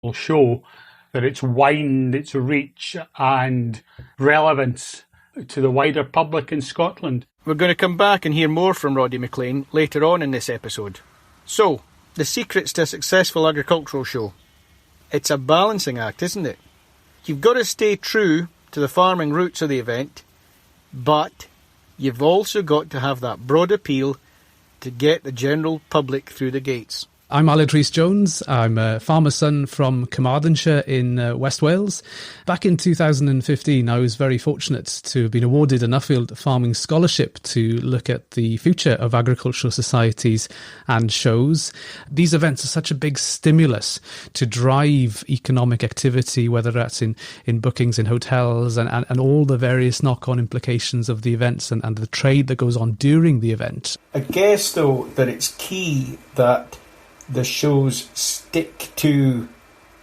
will show that it's widened its reach and relevance to the wider public in Scotland. We're going to come back and hear more from Roddy McLean later on in this episode. So, the secrets to a successful agricultural show. It's a balancing act, isn't it? You've got to stay true to the farming roots of the event, but you've also got to have that broad appeal to get the general public through the gates. I'm Aled Rhys-Jones. I'm a farmer's son from Carmarthenshire in West Wales. Back in 2015, I was very fortunate to have been awarded a Nuffield Farming Scholarship to look at the future of agricultural societies and shows. These events are such a big stimulus to drive economic activity, whether that's in bookings in hotels and all the various knock-on implications of the events and the trade that goes on during the event. I guess, though, that it's key that the shows stick to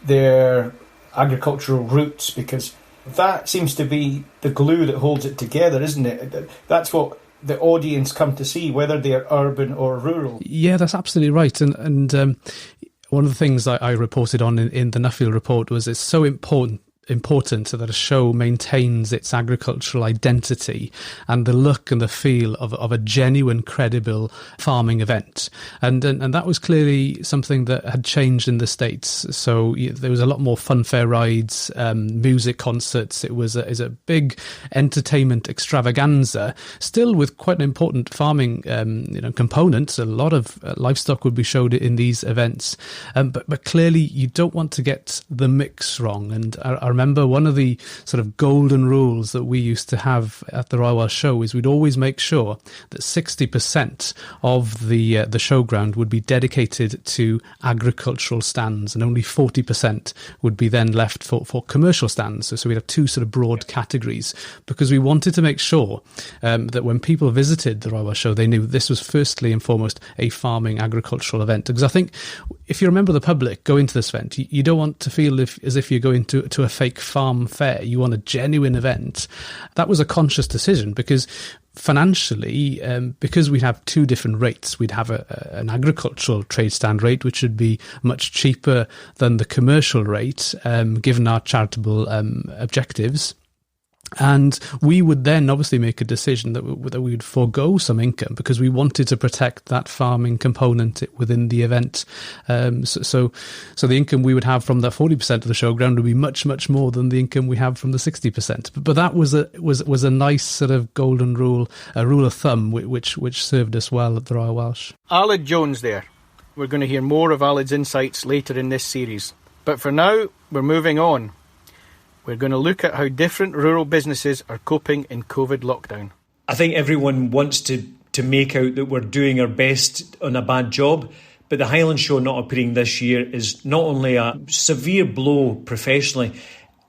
their agricultural roots, because that seems to be the glue that holds it together, isn't it? That's what the audience come to see, whether they're urban or rural. Yeah, that's absolutely right. And one of the things I reported on in the Nuffield report was it's so important that a show maintains its agricultural identity and the look and the feel of a genuine, credible farming event. And that was clearly something that had changed in the States. So there was a lot more funfair rides, music concerts. It was a big entertainment extravaganza, still with quite an important farming component. A lot of livestock would be showed in these events. But clearly you don't want to get the mix wrong. And I remember one of the sort of golden rules that we used to have at the Royal Welsh Show is we'd always make sure that 60% of the showground would be dedicated to agricultural stands, and only 40% would be then left for commercial stands. So we'd have two sort of broad categories, because we wanted to make sure that when people visited the Royal Welsh Show, they knew this was firstly and foremost a farming agricultural event. Because I think if you're a member of the public going to this event, you don't want to feel as if you're going to a fake farm fair. You want a genuine event. That was a conscious decision, because financially, because we have two different rates, we'd have an agricultural trade stand rate, which would be much cheaper than the commercial rate, given our charitable objectives. And we would then obviously make a decision that we would forego some income, because we wanted to protect that farming component within the event. So the income we would have from that 40% of the showground would be much, much more than the income we have from the 60%. But that was a nice sort of golden rule, a rule of thumb, which served us well at the Royal Welsh. Aled Jones there. We're going to hear more of Aled's insights later in this series. But for now, we're moving on. We're going to look at how different rural businesses are coping in COVID lockdown. I think everyone wants to make out that we're doing our best on a bad job, but the Highland Show not appearing this year is not only a severe blow professionally,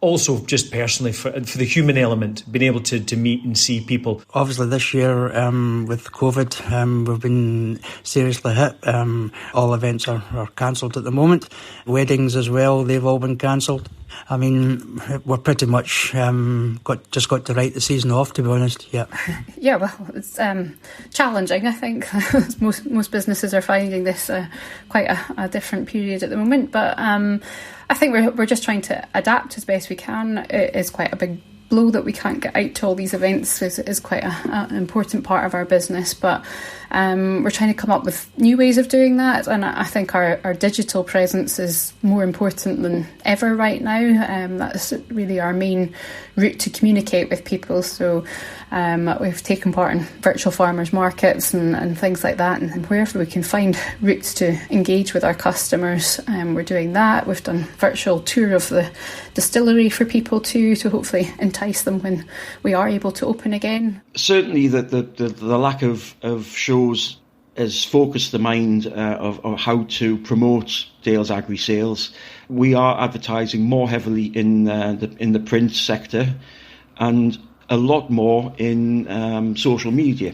also just personally for the human element, being able to meet and see people. Obviously this year with COVID we've been seriously hit. All events are cancelled at the moment. Weddings as well, they've all been cancelled. I mean, we're pretty much got to write the season off, to be honest. Yeah. Yeah, well, it's challenging, I think. most businesses are finding this quite a different period at the moment, but I think we're just trying to adapt as best we can. It is quite a big blow that we can't get out to all these events. Is quite an important part of our business, but we're trying to come up with new ways of doing that, and I think our digital presence is more important than ever right now. That's really our main route to communicate with people. So we've taken part in virtual farmers markets and things like that, and wherever we can find routes to engage with our customers, we're doing that. We've done virtual tour of the distillery for people too, to hopefully entice them when we are able to open again. Certainly the lack of shows has focused the mind of how to promote Dales Agri Sales. We are advertising more heavily in the print sector, and a lot more in social media.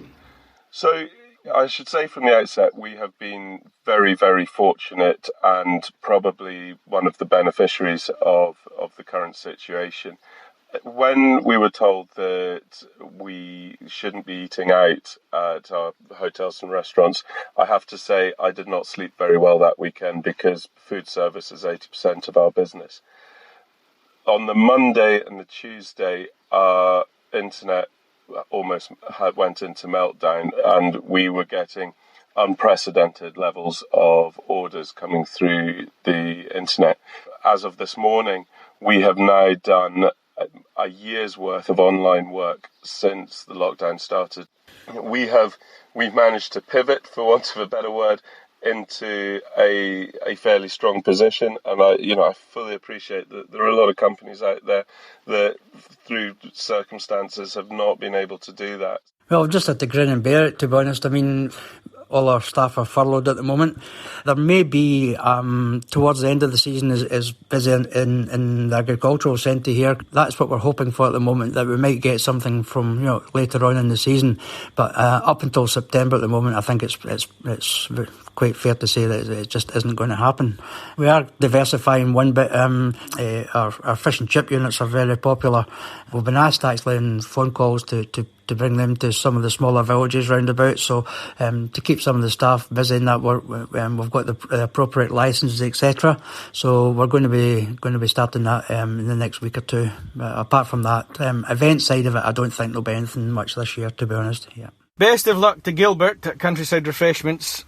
So I should say from the outset, we have been very, very fortunate and probably one of the beneficiaries of the current situation. When we were told that we shouldn't be eating out at our hotels and restaurants, I have to say I did not sleep very well that weekend, because food service is 80% of our business. On the Monday and the Tuesday, our internet almost went into meltdown, and we were getting unprecedented levels of orders coming through the internet. As of this morning, we have now done a year's worth of online work since the lockdown started. We've managed to pivot, for want of a better word, into a fairly strong position, and I fully appreciate that there are a lot of companies out there that, through circumstances, have not been able to do that. Well, I've just had to grin and bear it, to be honest. I mean, all our staff are furloughed at the moment. There may be, towards the end of the season, is busy in the agricultural centre here. That's what we're hoping for at the moment, that we might get something from, later on in the season. But up until September at the moment, I think it's quite fair to say that it just isn't going to happen. We are diversifying one bit. Our fish and chip units are very popular. We've been asked actually in phone calls to bring them to some of the smaller villages round about, so to keep some of the staff busy in that work, we've got the appropriate licences, etc. So we're going to be starting that in the next week or two. Apart from that, event side of it, I don't think there'll be anything much this year, to be honest. Yeah. Best of luck to Gilbert at Countryside Refreshments.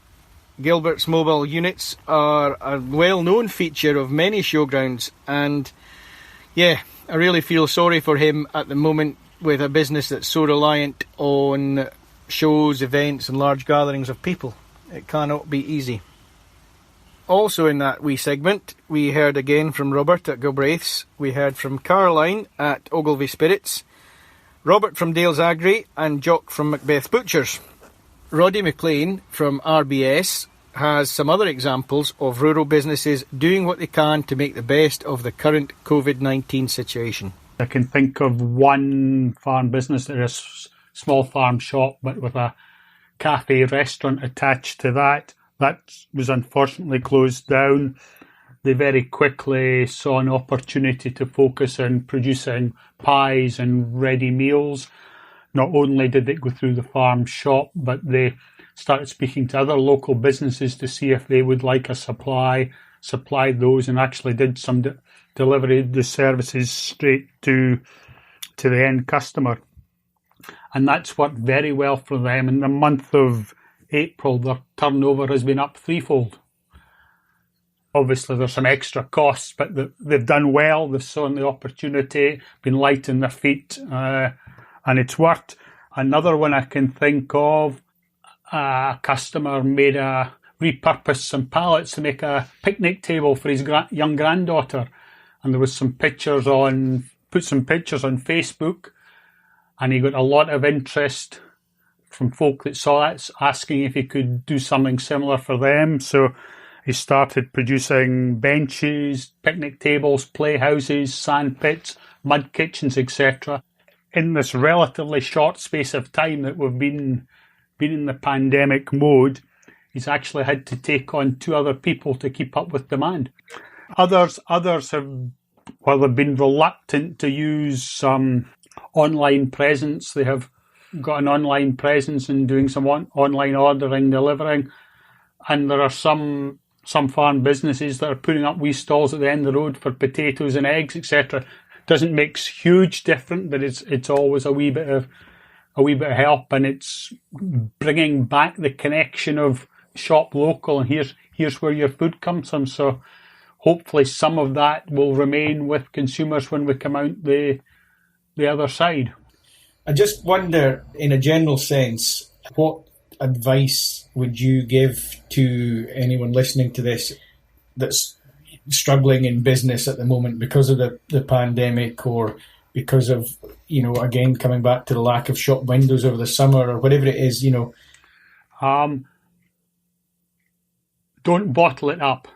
Gilbert's mobile units are a well-known feature of many showgrounds, and I really feel sorry for him at the moment, with a business that's so reliant on shows, events and large gatherings of people. It cannot be easy. Also in that wee segment, we heard again from Robert at Gilbraith's, we heard from Caroline at Ogilvy Spirits, Robert from Dales Agri and Jock from Macbeth Butchers. Roddy McLean from RBS has some other examples of rural businesses doing what they can to make the best of the current COVID-19 situation. I can think of one farm business that is a small farm shop, but with a cafe restaurant attached to that. That was unfortunately closed down. They very quickly saw an opportunity to focus on producing pies and ready meals. Not only did it go through the farm shop, but they started speaking to other local businesses to see if they would like a supplied those, and actually did some delivery the services straight to the end customer. And that's worked very well for them. In the month of April, their turnover has been up threefold. Obviously, there's some extra costs, but they've done well. They've seen the opportunity, been light on their feet, and it's worked. Another one I can think of, a customer repurposed some pallets to make a picnic table for his young granddaughter. And there was put some pictures on Facebook, and he got a lot of interest from folk that saw that, asking if he could do something similar for them. So he started producing benches, picnic tables, playhouses, sand pits, mud kitchens, etc. In this relatively short space of time that we've been in the pandemic mode, he's actually had to take on 2 other people to keep up with demand. Others have, they've been reluctant to use some online presence. They have got an online presence and doing some online ordering, delivering. And there are some farm businesses that are putting up wee stalls at the end of the road for potatoes and eggs, etc. Doesn't make huge difference, but it's always a wee bit of help, and it's bringing back the connection of shop local, and here's where your food comes from. So hopefully some of that will remain with consumers when we come out the other side. I just wonder, in a general sense, what advice would you give to anyone listening to this that's struggling in business at the moment because of the pandemic, or because of, again, coming back to the lack of shop windows over the summer, or whatever it is, Don't bottle it up.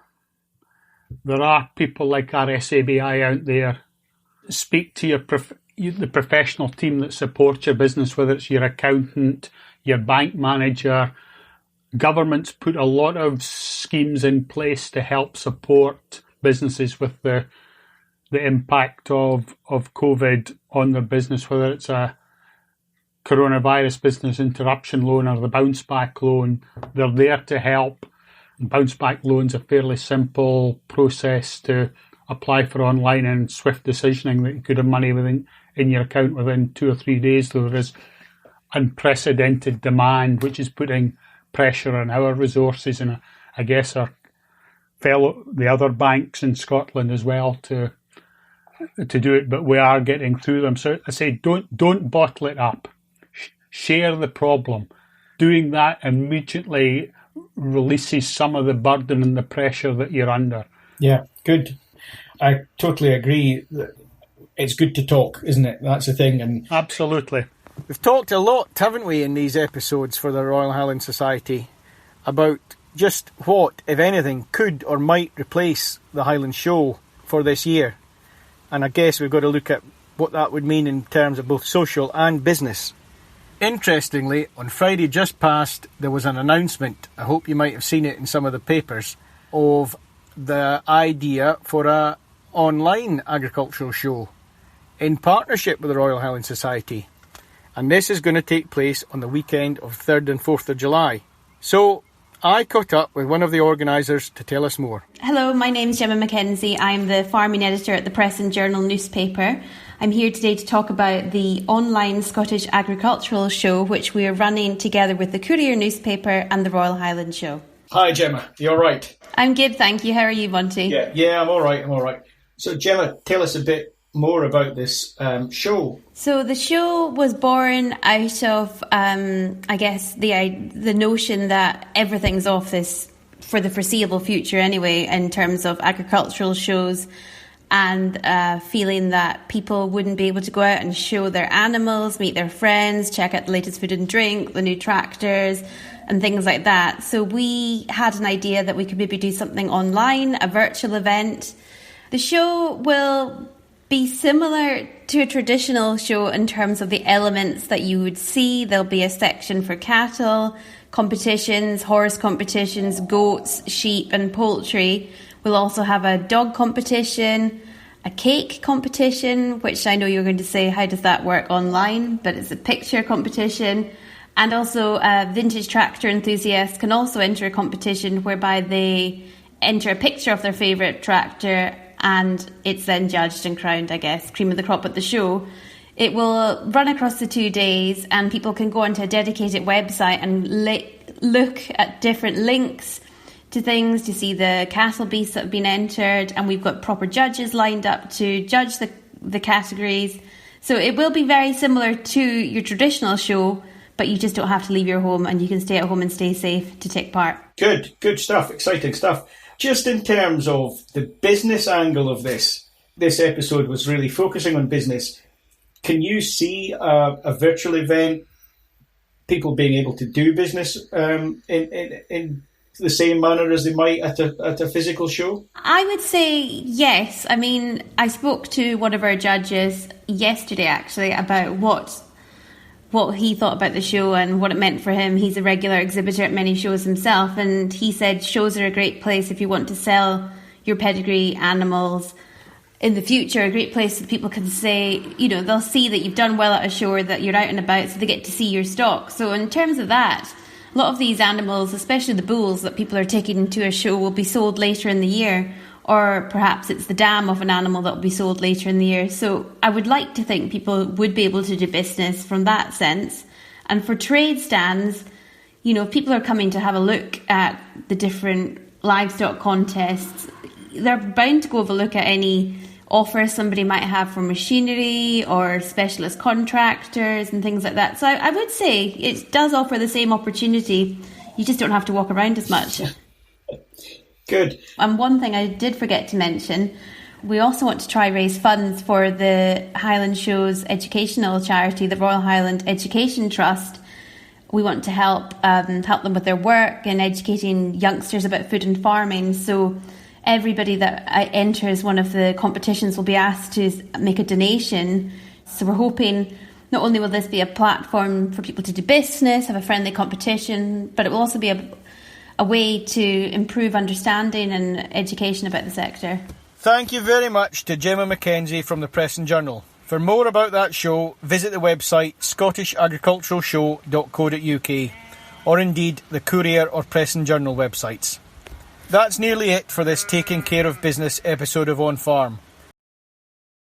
There are people like RSABI out there. Speak to the professional team that supports your business, whether it's your accountant, your bank manager. Government's put a lot of schemes in place to help support businesses with the the impact of COVID on their business, whether it's a coronavirus business interruption loan or the bounce back loan. They're there to help. And bounce back loans a fairly simple process to apply for online and swift decisioning that you could have money in your account within 2 or 3 days. So there is unprecedented demand, which is putting pressure on our resources and I guess the other banks in Scotland as well to do it. But we are getting through them. So I say don't bottle it up. Share the problem. Doing that immediately releases some of the burden and the pressure that you're under. Yeah, good. I totally agree. It's good to talk, isn't it? That's the thing. And absolutely. We've talked a lot, haven't we, in these episodes for the Royal Highland Society about just what, if anything, could or might replace the Highland Show for this year. And I guess we've got to look at what that would mean in terms of both social and business. Interestingly, on Friday just past, there was an announcement, I hope you might have seen it in some of the papers, of the idea for an online agricultural show in partnership with the Royal Highland Society. And this is going to take place on the weekend of 3rd and 4th of July. So I caught up with one of the organisers to tell us more. Hello, my name's Gemma Mackenzie. I'm the farming editor at the Press and Journal newspaper. I'm here today to talk about the online Scottish Agricultural Show, which we are running together with the Courier newspaper and the Royal Highland Show. Hi Gemma, you all right? I'm good, thank you. How are you, Monty? Yeah, I'm all right. So Gemma, tell us a bit more about this show. So the show was born out of, I guess, the notion that everything's off this for the foreseeable future anyway, in terms of agricultural shows, and feeling that people wouldn't be able to go out and show their animals, meet their friends, check out the latest food and drink, the new tractors and things like that. So we had an idea that we could maybe do something online, a virtual event. The show will be similar to a traditional show in terms of the elements that you would see. There'll be a section for cattle, competitions, horse competitions, goats, sheep and poultry. We'll also have a dog competition, a cake competition, which I know you're going to say, how does that work online? But it's a picture competition. And also vintage tractor enthusiasts can also enter a competition whereby they enter a picture of their favourite tractor and it's then judged and crowned, I guess, cream of the crop at the show. It will run across the 2 days and people can go onto a dedicated website and look at different links to things to see the cattle beasts that have been entered, and we've got proper judges lined up to judge the categories. So it will be very similar to your traditional show, but you just don't have to leave your home and you can stay at home and stay safe to take part. Good stuff, exciting stuff. Just in terms of the business angle of this episode was really focusing on business. Can you see a virtual event, people being able to do business in the same manner as they might at a physical show? I would say yes. I mean, I spoke to one of our judges yesterday actually about what he thought about the show and what it meant for him. He's a regular exhibitor at many shows himself, and he said shows are a great place if you want to sell your pedigree animals in the future, a great place that people can say, they'll see that you've done well at a show or that you're out and about, so they get to see your stock. So in terms of that, a lot of these animals, especially the bulls that people are taking to a show, will be sold later in the year, or perhaps it's the dam of an animal that will be sold later in the year. So I would like to think people would be able to do business from that sense. And for trade stands, if people are coming to have a look at the different livestock contests, they're bound to go have a look at any offers somebody might have for machinery or specialist contractors and things like that. So I would say it does offer the same opportunity. You just don't have to walk around as much. Good. And one thing I did forget to mention, we also want to try raise funds for the Highland Show's educational charity, the Royal Highland Education Trust. We want to help them with their work and educating youngsters about food and farming. So everybody that enters one of the competitions will be asked to make a donation. So we're hoping not only will this be a platform for people to do business, have a friendly competition, but it will also be a way to improve understanding and education about the sector. Thank you very much to Gemma Mackenzie from the Press and Journal. For more about that show, visit the website scottishagriculturalshow.co.uk or indeed the Courier or Press and Journal websites. That's nearly it for this Taking Care of Business episode of On Farm.